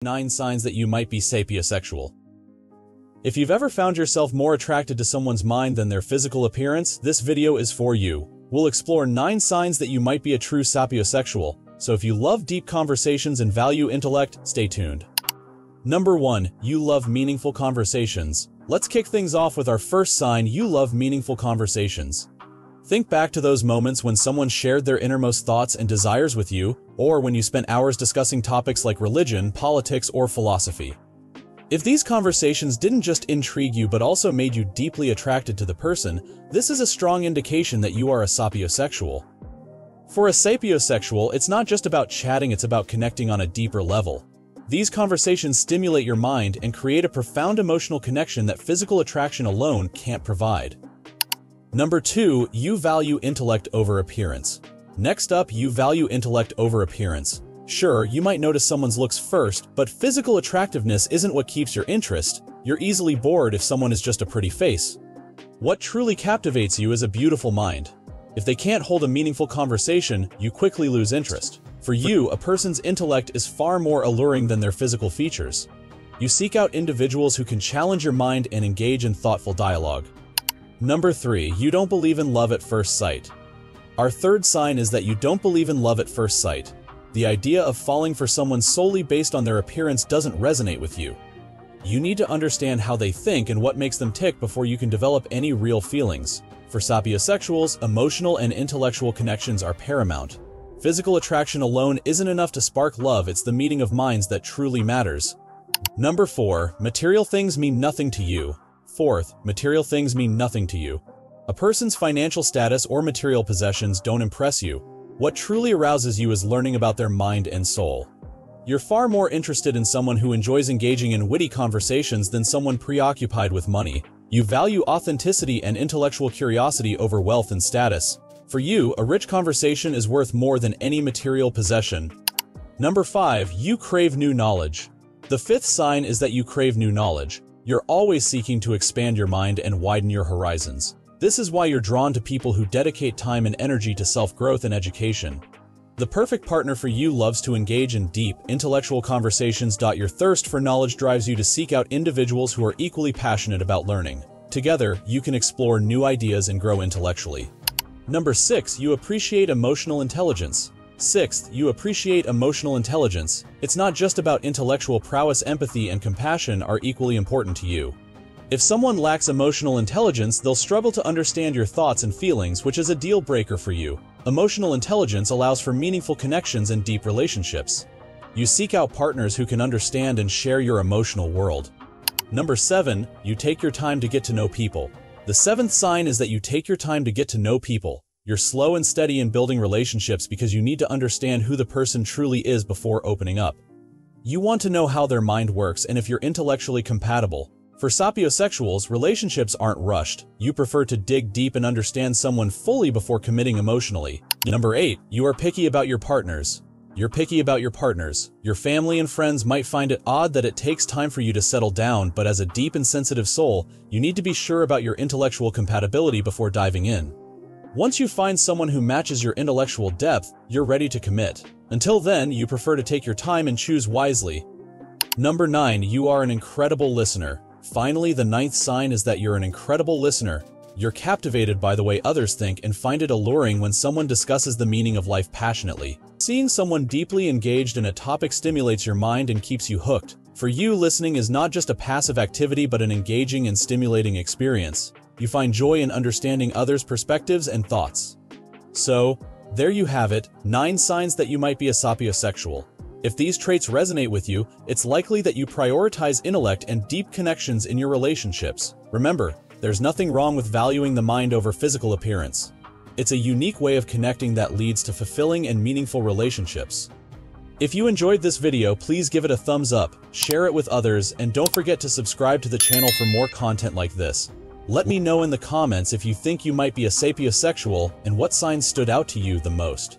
9 signs that you might be sapiosexual. If you've ever found yourself more attracted to someone's mind than their physical appearance, this video is for you. We'll explore 9 signs that you might be a true sapiosexual, so if you love deep conversations and value intellect, stay tuned. Number 1. You love meaningful conversations. Let's kick things off with our first sign: you love meaningful conversations. Think back to those moments when someone shared their innermost thoughts and desires with you, or when you spent hours discussing topics like religion, politics, or philosophy. If these conversations didn't just intrigue you but also made you deeply attracted to the person, this is a strong indication that you are a sapiosexual. For a sapiosexual, it's not just about chatting, it's about connecting on a deeper level. These conversations stimulate your mind and create a profound emotional connection that physical attraction alone can't provide. Number 2. You value intellect over appearance. Next up, you value intellect over appearance. Sure, you might notice someone's looks first, but physical attractiveness isn't what keeps your interest. You're easily bored if someone is just a pretty face. What truly captivates you is a beautiful mind. If they can't hold a meaningful conversation, you quickly lose interest. For you, a person's intellect is far more alluring than their physical features. You seek out individuals who can challenge your mind and engage in thoughtful dialogue. Number 3. You don't believe in love at first sight. Our third sign is that you don't believe in love at first sight. The idea of falling for someone solely based on their appearance doesn't resonate with you. You need to understand how they think and what makes them tick before you can develop any real feelings. For sapiosexuals, emotional and intellectual connections are paramount. Physical attraction alone isn't enough to spark love, it's the meeting of minds that truly matters. Number 4. Material things mean nothing to you. Fourth, material things mean nothing to you. A person's financial status or material possessions don't impress you. What truly arouses you is learning about their mind and soul. You're far more interested in someone who enjoys engaging in witty conversations than someone preoccupied with money. You value authenticity and intellectual curiosity over wealth and status. For you, a rich conversation is worth more than any material possession. Number 5. You crave new knowledge. The fifth sign is that you crave new knowledge. You're always seeking to expand your mind and widen your horizons. This is why you're drawn to people who dedicate time and energy to self-growth and education. The perfect partner for you loves to engage in deep, intellectual conversations. Your thirst for knowledge drives you to seek out individuals who are equally passionate about learning. Together, you can explore new ideas and grow intellectually. Number 6. You appreciate emotional intelligence. Sixth, you appreciate emotional intelligence. It's not just about intellectual prowess. Empathy and compassion are equally important to you. If someone lacks emotional intelligence, they'll struggle to understand your thoughts and feelings, which is a deal breaker for you. Emotional intelligence allows for meaningful connections and deep relationships. You seek out partners who can understand and share your emotional world. Number 7. You take your time to get to know people. The seventh sign is that you take your time to get to know people. You're slow and steady in building relationships because you need to understand who the person truly is before opening up. You want to know how their mind works and if you're intellectually compatible. For sapiosexuals, relationships aren't rushed. You prefer to dig deep and understand someone fully before committing emotionally. Number 8. You are picky about your partners. You're picky about your partners. Your family and friends might find it odd that it takes time for you to settle down, but as a deep and sensitive soul, you need to be sure about your intellectual compatibility before diving in. Once you find someone who matches your intellectual depth, you're ready to commit. Until then, you prefer to take your time and choose wisely. Number 9. You are an incredible listener. Finally, the 9th sign is that you're an incredible listener. You're captivated by the way others think and find it alluring when someone discusses the meaning of life passionately. Seeing someone deeply engaged in a topic stimulates your mind and keeps you hooked. For you, listening is not just a passive activity but an engaging and stimulating experience. You find joy in understanding others' perspectives and thoughts. So, there you have it, 9 signs that you might be a sapiosexual. If these traits resonate with you, it's likely that you prioritize intellect and deep connections in your relationships. Remember, there's nothing wrong with valuing the mind over physical appearance. It's a unique way of connecting that leads to fulfilling and meaningful relationships. If you enjoyed this video, please give it a thumbs up, share it with others, and don't forget to subscribe to the channel for more content like this. Let me know in the comments if you think you might be a sapiosexual and what signs stood out to you the most.